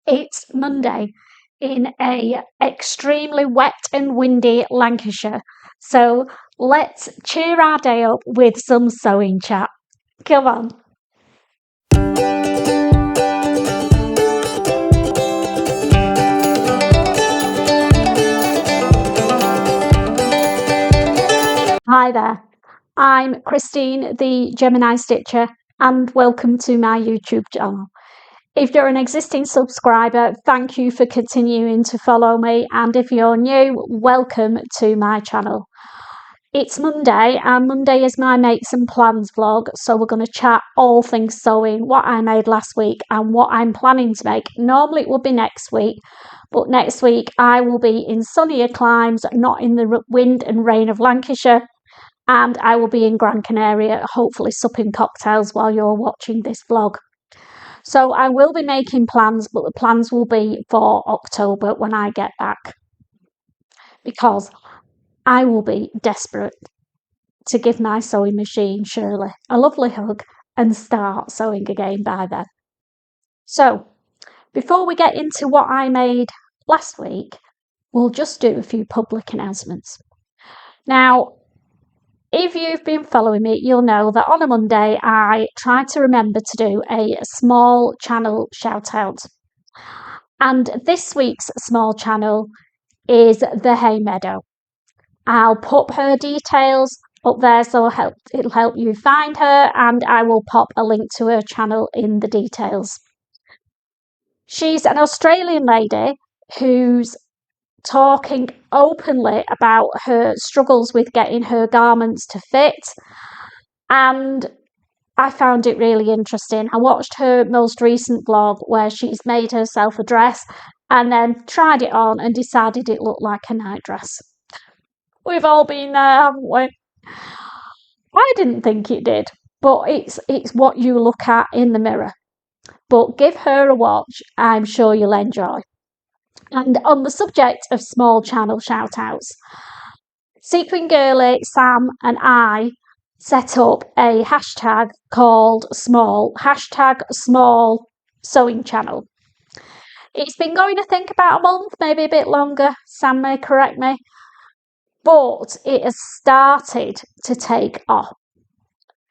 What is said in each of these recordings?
It's Monday in a extremely wet and windy Lancashire. So let's cheer our day up with some sewing chat. Come on. Hi there. I'm Christine, the Gemini Stitcher, and welcome to my YouTube channel. If you're an existing subscriber, thank you for continuing to follow me, and if you're new, welcome to my channel. It's Monday, and Monday is my Make Some Plans vlog, so we're going to chat all things sewing, what I made last week and what I'm planning to make. Normally it would be next week, but next week I will be in sunnier climes, not in the wind and rain of Lancashire, and I will be in Gran Canaria, hopefully supping cocktails while you're watching this vlog. So I will be making plans, but the plans will be for October when I get back, because I will be desperate to give my sewing machine, Shirley, a lovely hug and start sewing again by then. So before we get into what I made last week, we'll just do a few public announcements. Now, if you've been following me, you'll know that on a Monday I try to remember to do a small channel shout out. And this week's small channel is the Hay Meadow. I'll put her details up there so it'll help you find her, and I will pop a link to her channel in the details. She's an Australian lady who's talking openly about her struggles with getting her garments to fit, and I found it really interesting. I watched her most recent vlog where she's made herself a dress and then tried it on and decided it looked like a nightdress. We've all been there, haven't we? I didn't think it did, but it's what you look at in the mirror. But give her a watch, I'm sure you'll enjoy. And on the subject of small channel shout-outs, Sequin Girly, Sam and I set up a hashtag called small sewing channel. It's been going, I think, about a month, maybe a bit longer. Sam may correct me. But it has started to take off.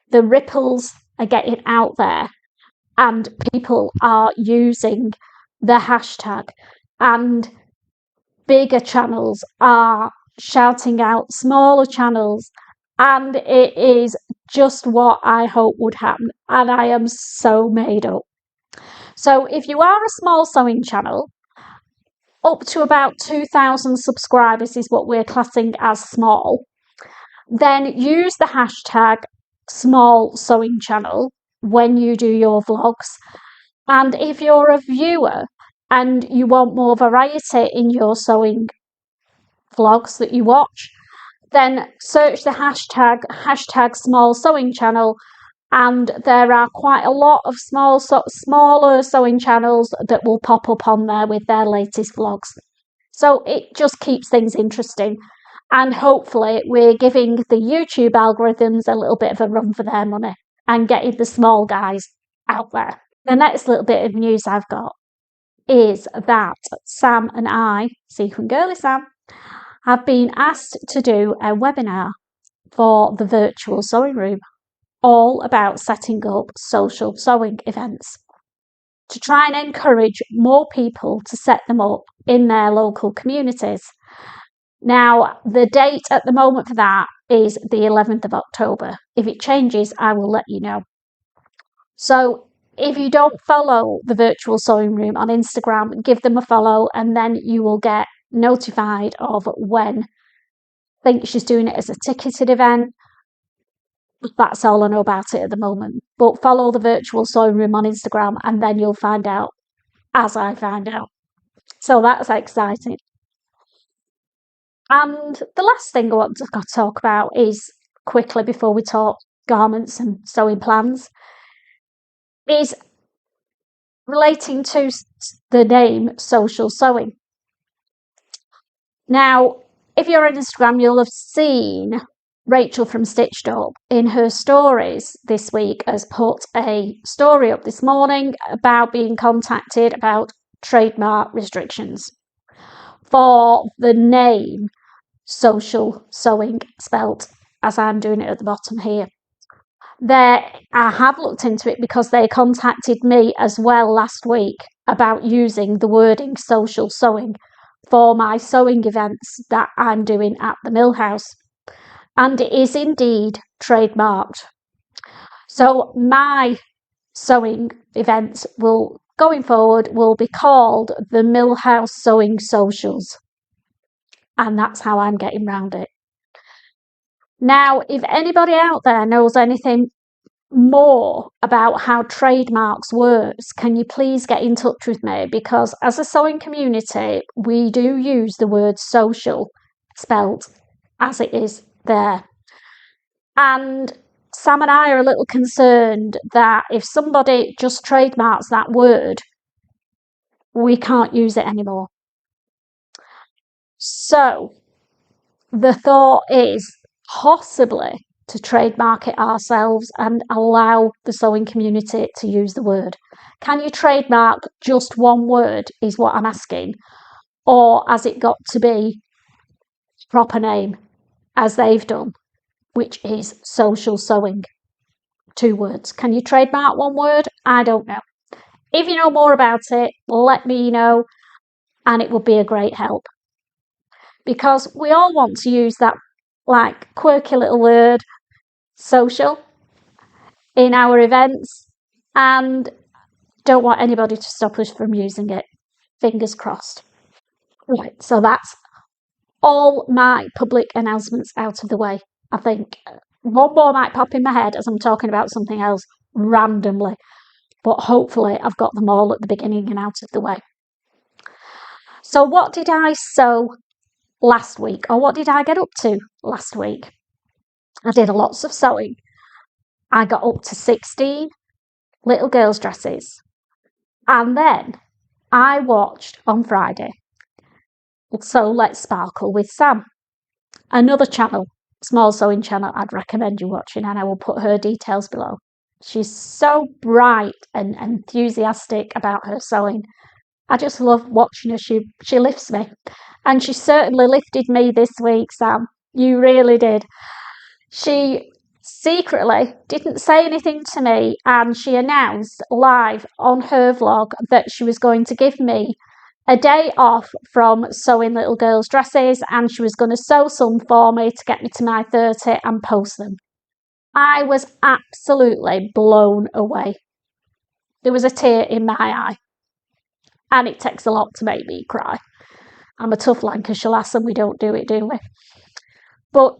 The ripples are getting out there and people are using the hashtag, and bigger channels are shouting out smaller channels, and it is just what I hope would happen, and I am so made up. So if you are a small sewing channel, up to about 2,000 subscribers is what we're classing as small, then use the hashtag small sewing channel when you do your vlogs. And if you're a viewer and you want more variety in your sewing vlogs that you watch, then search the hashtag small sewing channel, and there are quite a lot of smaller sewing channels that will pop up on there with their latest vlogs. So it just keeps things interesting, and hopefully we're giving the YouTube algorithms a little bit of a run for their money and getting the small guys out there. The next little bit of news I've got is that Sam and I, Sequin Girly Sam, have been asked to do a webinar for the virtual sewing room, all about setting up social sewing events to try and encourage more people to set them up in their local communities. Now, the date at the moment for that is the 11th of October. If it changes, I will let you know. So if you don't follow the virtual sewing room on Instagram, give them a follow, and then you will get notified of when. I think she's doing it as a ticketed event. That's all I know about it at the moment. But follow the virtual sewing room on Instagram, and then you'll find out as I find out. So that's exciting. And the last thing I want to talk about is, quickly before we talk garments and sewing plans, is relating to the name social sewing. Now, if you're on Instagram, you'll have seen Rachel from Stitched Up in her stories this week has put a story up this morning about being contacted about trademark restrictions for the name Social Sewing, spelt as I'm doing it at the bottom here. I have looked into it because they contacted me as well last week about using the wording social sewing for my sewing events that I'm doing at the mill house. And it is indeed trademarked. So my sewing events going forward will be called the Mill House Sewing Socials. And that's how I'm getting round it. Now, if anybody out there knows anything more about how trademarks works, can you please get in touch with me? Because as a sewing community, we do use the word social spelt as it is there. And Sam and I are a little concerned that if somebody just trademarks that word, we can't use it anymore. So the thought is possibly to trademark it ourselves and allow the sewing community to use the word. Can you trademark just one word is what I'm asking, or has it got to be proper name as they've done, which is social sewing? 2 words. Can you trademark one word? I don't know. If you know more about it, let me know, and it would be a great help, because we all want to use that like quirky little word social in our events, and don't want anybody to stop us from using it. Fingers crossed. Right, so that's all my public announcements out of the way. I think one more might pop in my head as I'm talking about something else randomly, but hopefully I've got them all at the beginning and out of the way. So what did I sew last week, or what did I get up to last week? I did lots of sewing. I got up to 16 little girls' dresses. And then I watched on Friday So Let's Sparkle with Sam, another channel, small sewing channel I'd recommend you watching, and I will put her details below. She's so bright and enthusiastic about her sewing. I just love watching her. She lifts me. And she certainly lifted me this week, Sam. You really did. She secretly didn't say anything to me, and she announced live on her vlog that she was going to give me a day off from sewing little girls' dresses, and she was going to sew some for me to get me to my 30 and post them. I was absolutely blown away. There was a tear in my eye, and it takes a lot to make me cry. I'm a tough Lancashire lass and we don't do it, do we? But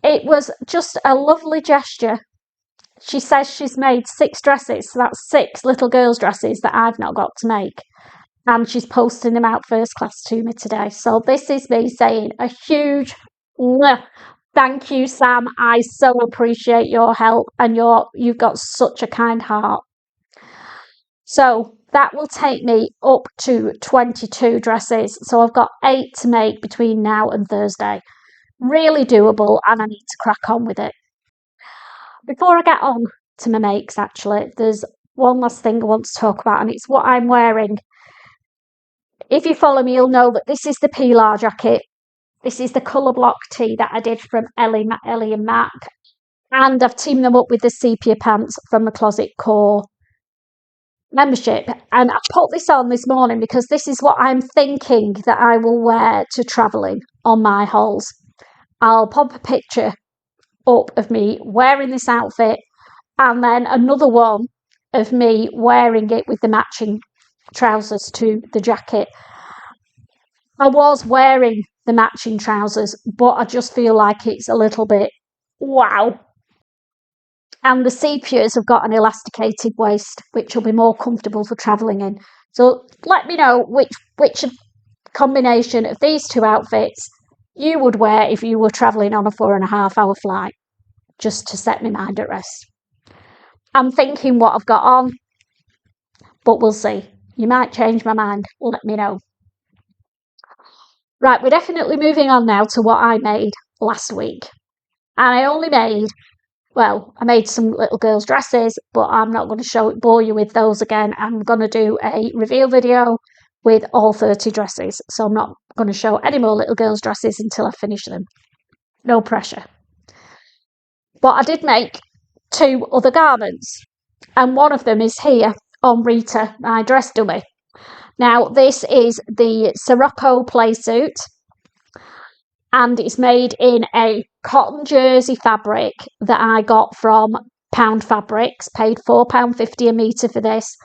it was just a lovely gesture. She says she's made 6 dresses, so that's 6 little girls' dresses that I've not got to make. And she's posting them out first class to me today. So this is me saying a huge thank you, Sam. I so appreciate your help, and you've got such a kind heart. So that will take me up to 22 dresses. So I've got 8 to make between now and Thursday. Really doable, and I need to crack on with it. Before I get on to my makes, actually, there's one last thing I want to talk about, and it's what I'm wearing. If you follow me, you'll know that this is the Pilar Jacket. This is the colour block tee that I did from Ellie and Mac. And I've teamed them up with the sepia pants from the Closet Core membership. And I put this on this morning because this is what I'm thinking that I will wear to travelling on my hauls. I'll pop a picture up of me wearing this outfit, and then another one of me wearing it with the matching trousers to the jacket. I was wearing the matching trousers, but I just feel like it's a little bit wow. And the sepias have got an elasticated waist, which will be more comfortable for travelling in. So let me know which combination of these 2 outfits you would wear if you were travelling on a 4.5-hour flight, just to set my mind at rest. I'm thinking what I've got on, but we'll see. You might change my mind. Let me know. Right, we're definitely moving on now to what I made last week. And I made some little girls' dresses, but I'm not going to bore you with those again. I'm going to do a reveal video with all 30 dresses. So I'm not going to show any more little girls' dresses until I finish them. No pressure. But I did make 2 other garments, and one of them is here on Rita, my dress dummy. Now, this is the Sirocco playsuit, and it's made in a cotton jersey fabric that I got from Pound Fabrics, paid £4.50 a metre for this,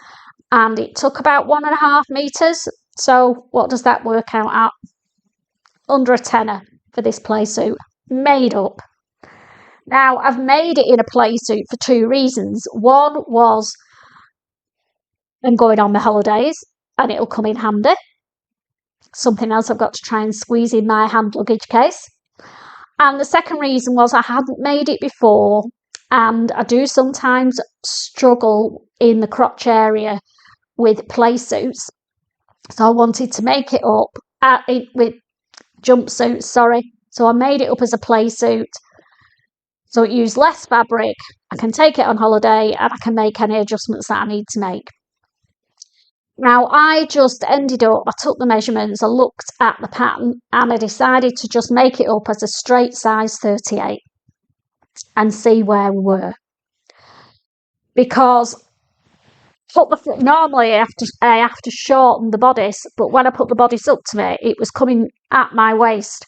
and it took about 1.5 metres. So what does that work out at? Under a tenner for this playsuit, made up. Now, I've made it in a playsuit for 2 reasons. One was I'm going on my holidays and it'll come in handy. Something else I've got to try and squeeze in my hand luggage case. And the second reason was I hadn't made it before, and I do sometimes struggle in the crotch area with playsuits. So I wanted to make it up with jumpsuits, So I made it up as a playsuit. So it used less fabric. I can take it on holiday and I can make any adjustments that I need to make. Now, I just ended up, I took the measurements, I looked at the pattern, and I decided to just make it up as a straight size 38 and see where we were. Because normally I have to shorten the bodice, but when I put the bodice up to me, it was coming at my waist.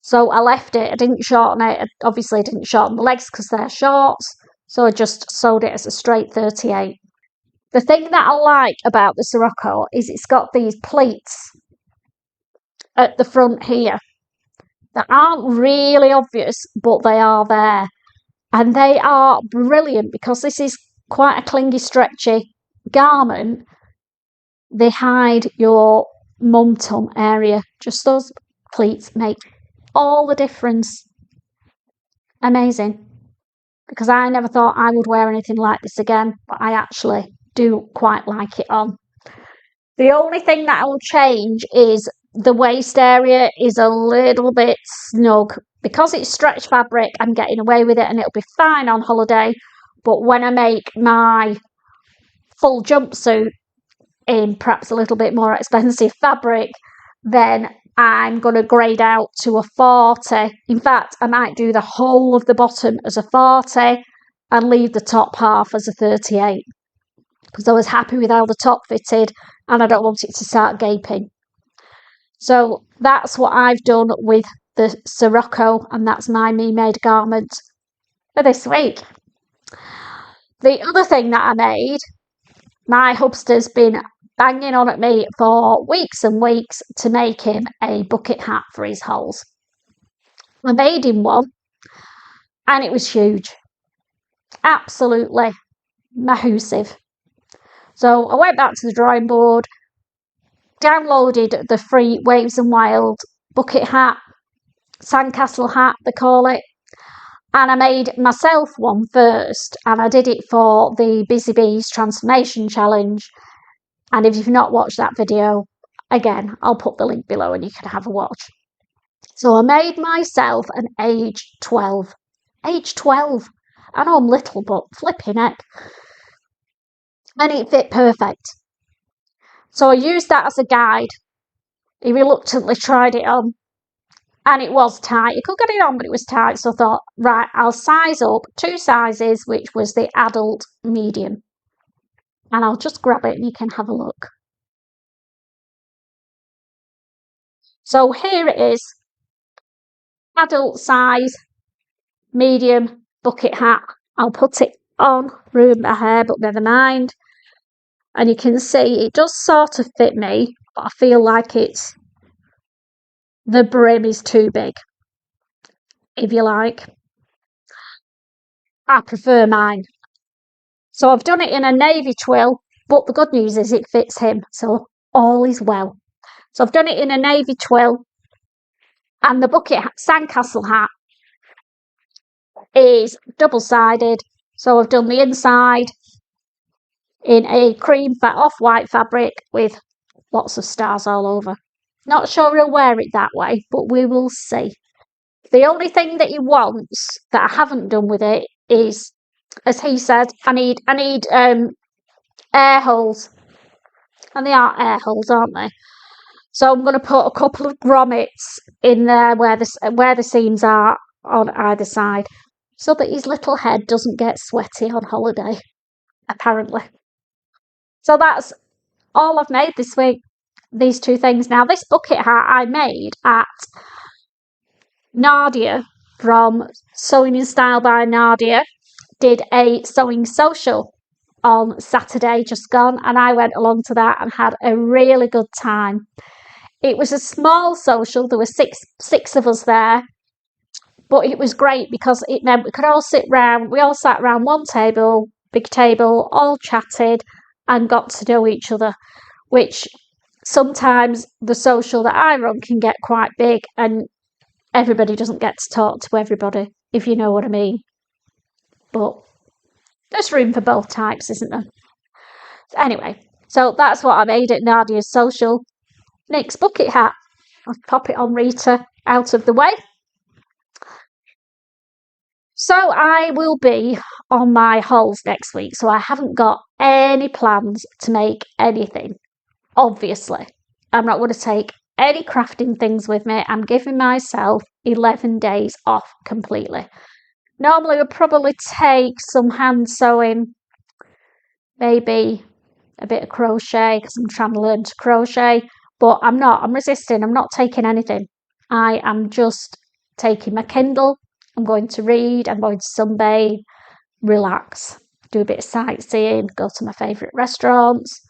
So I left it. I didn't shorten it. I obviously didn't shorten the legs because they're shorts. So I just sewed it as a straight 38. The thing that I like about the Sirocco is it's got these pleats at the front here that aren't really obvious, but they are there. And they are brilliant because this is quite a clingy, stretchy garment. They hide your mum-tum area. Just those pleats make all the difference. Amazing. Because I never thought I would wear anything like this again, but I actually do quite like it on. The only thing that I will change is the waist area is a little bit snug. Because it's stretch fabric, I'm getting away with it and it'll be fine on holiday. But when I make my full jumpsuit in perhaps a little bit more expensive fabric, then I'm going to grade out to a 40. In fact, I might do the whole of the bottom as a 40 and leave the top half as a 38. Because I was happy with how the top fitted and I don't want it to start gaping. So that's what I've done with the Sirocco, and that's my me-made garment for this week. The other thing that I made, my hubster's been banging on at me for weeks and weeks to make him a bucket hat for his holes. I made him one and it was huge. Absolutely massive. So I went back to the drawing board, downloaded the free Waves and Wild bucket hat, Sandcastle hat they call it, and I made myself one first, and I did it for the Busy Bees Transformation Challenge. And if you've not watched that video, again, I'll put the link below and you can have a watch. So I made myself an age 12. Age 12. I know I'm little, but flipping heck. And it fit perfect. So I used that as a guide. He reluctantly tried it on. And it was tight. He could get it on, but it was tight. So I thought, right, I'll size up 2 sizes, which was the adult medium. And I'll just grab it and you can have a look. So here it is. Adult size, medium bucket hat. I'll put it on, ruin my hair, but never mind. And you can see it does sort of fit me, but I feel like the brim is too big, if you like. I prefer mine. So I've done it in a navy twill, but the good news is it fits him, so all is well. So I've done it in a navy twill, and the bucket hat, Sandcastle hat is double-sided. So I've done the inside in a cream off-white fabric with lots of stars all over. Not sure he'll wear it that way, but we will see. The only thing that he wants that I haven't done with it is, as he said, I need air holes. and they are air holes, aren't they? So I'm going to put a couple of grommets in there where the seams are on either side, so that his little head doesn't get sweaty on holiday, apparently. So that's all I've made this week, these two things. Now, this bucket hat I made at Nadia from Sewing in Style by Nadia did a sewing social on Saturday just gone, and I went along to that and had a really good time. It was a small social, there were six of us there, but it was great because it meant we could all we all sat around one table, big table, all chatted and got to know each other, which sometimes the social that I run can get quite big and everybody doesn't get to talk to everybody, if you know what I mean. But there's room for both types, isn't there? Anyway, so that's what I made at Nadia's social. Next bucket hat. I'll pop it on Rita out of the way. So I will be on my hauls next week, so I haven't got any plans to make anything, obviously. I'm not going to take any crafting things with me. I'm giving myself 11 days off completely. Normally, I'd probably take some hand sewing, maybe a bit of crochet, because I'm trying to learn to crochet, but I'm not. I'm resisting. I'm not taking anything. I am just taking my Kindle. I'm going to read. I'm going to sunbathe, relax, do a bit of sightseeing, go to my favourite restaurants,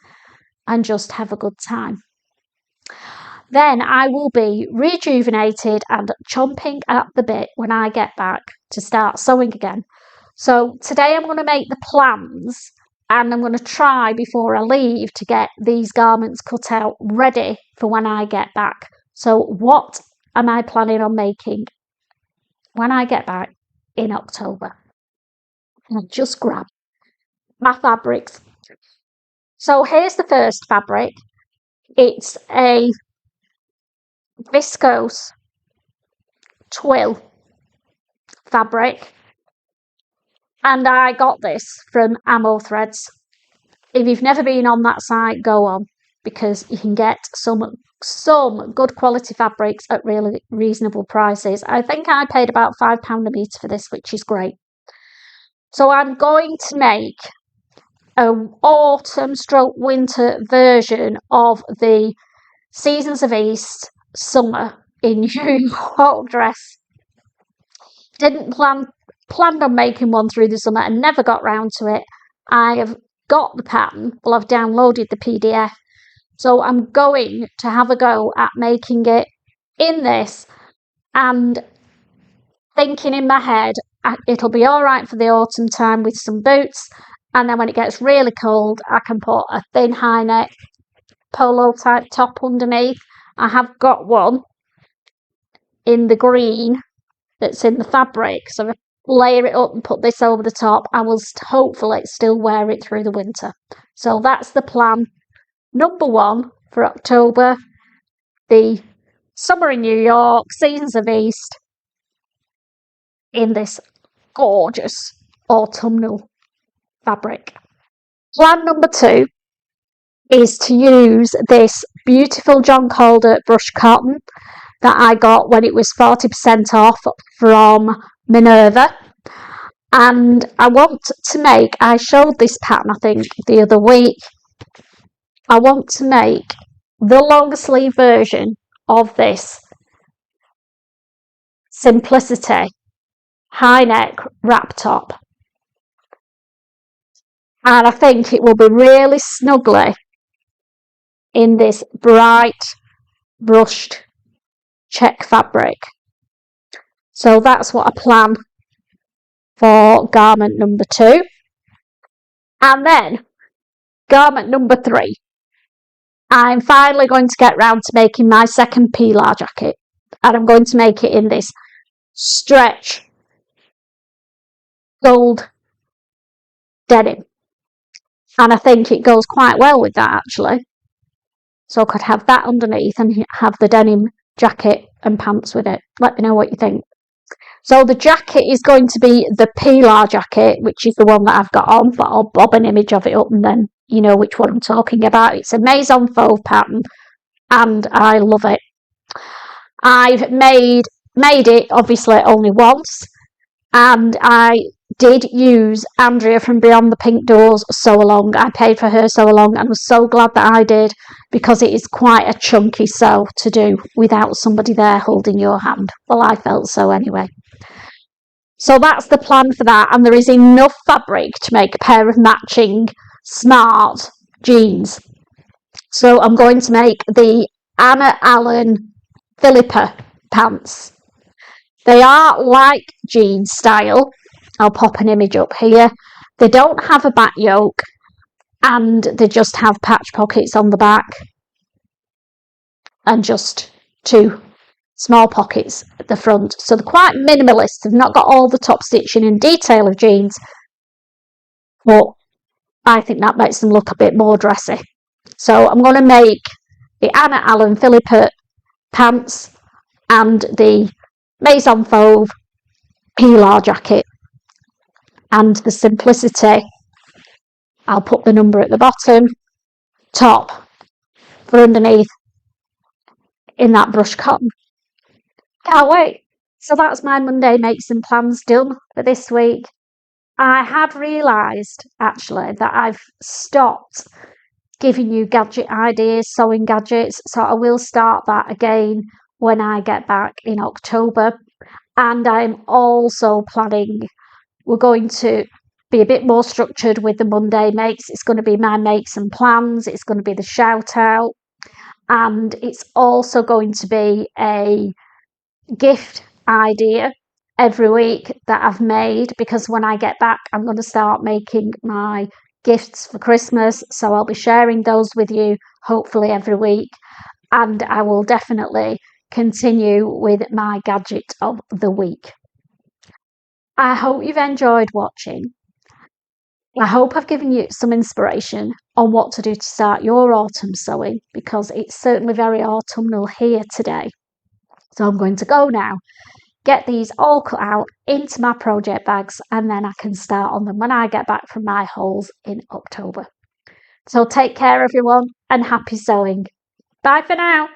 and just have a good time. Then I will be rejuvenated and chomping at the bit when I get back to start sewing again. So today I'm going to make the plans, and I'm going to try before I leave to get these garments cut out ready for when I get back. So what am I planning on making when I get back in October? I'll just grab my fabrics. So here's the first fabric. It's a viscose twill fabric, and I got this from Ammo Threads. If you've never been on that site, go on, because you can get some good quality fabrics at really reasonable prices. I think I paid about £5 a metre for this, which is great. So I'm going to make an autumn/winter version of the Seasons of East summer in New York dress. Didn't planned on making one through the summer and never got round to it. I have got the pattern. Well, I've downloaded the PDF. So I'm going to have a go at making it in this, and thinking in my head, it'll be all right for the autumn time with some boots. And then when it gets really cold, I can put a thin high neck polo type top underneath. I have got one in the green that's in the fabric, so if I layer it up and put this over the top, I will hopefully still wear it through the winter. So that's the plan. Number one for October, the summer in New York, Seasons of East, in this gorgeous autumnal fabric. Plan number two is to use this beautiful John Calder brush cotton that I got when it was 40% off from Minerva. And I want to make, I showed this pattern I think the other week, I want to make the long sleeve version of this Simplicity high neck wrap top. And I think it will be really snuggly in this bright brushed check fabric. So that's what I plan for garment number two. And then garment number three, I'm finally going to get round to making my second Pilar jacket, and I'm going to make it in this stretch gold denim, and I think it goes quite well with that actually. So I could have that underneath and have the denim jacket and pants with it. Let me know what you think. So the jacket is going to be the Pilar jacket, which is the one that I've got on, but I'll bob an image of it up and then you know which one I'm talking about. It's a Maison Fauve pattern, and I love it. I've made it obviously only once, and I did use Andrea from Beyond the Pink Doors sew along. I paid for her sew along and was so glad that I did, because it is quite a chunky sew to do without somebody there holding your hand. Well, I felt so anyway. So that's the plan for that, and there is enough fabric to make a pair of matching smart jeans. So I'm going to make the Anna Allen Philippa pants. They are like jean style. I'll pop an image up here. They don't have a back yoke, and they just have patch pockets on the back and just 2 small pockets at the front. So they're quite minimalist. They've not got all the top stitching and detail of jeans, but I think that makes them look a bit more dressy. So I'm going to make the Anna Allen Philippa pants and the Maison Fauve Pilar jacket. And the simplicity, I'll put the number at the bottom, top for underneath in that brushed cotton. Can't wait. So that's my Monday makes and plans done for this week. I had realised actually that I've stopped giving you gadget ideas, sewing gadgets, so I will start that again when I get back in October. And I'm also planning, we're going to be a bit more structured with the Monday makes. It's going to be my makes and plans, it's going to be the shout out, and it's also going to be a gift idea every week that I've made, because when I get back I'm going to start making my gifts for Christmas, so I'll be sharing those with you hopefully every week, and I will definitely continue with my gadget of the week. I hope you've enjoyed watching. I hope I've given you some inspiration on what to do to start your autumn sewing, because it's certainly very autumnal here today. So I'm going to go now, get these all cut out into my project bags, and then I can start on them when I get back from my hauls in October. So take care everyone, and happy sewing. Bye for now.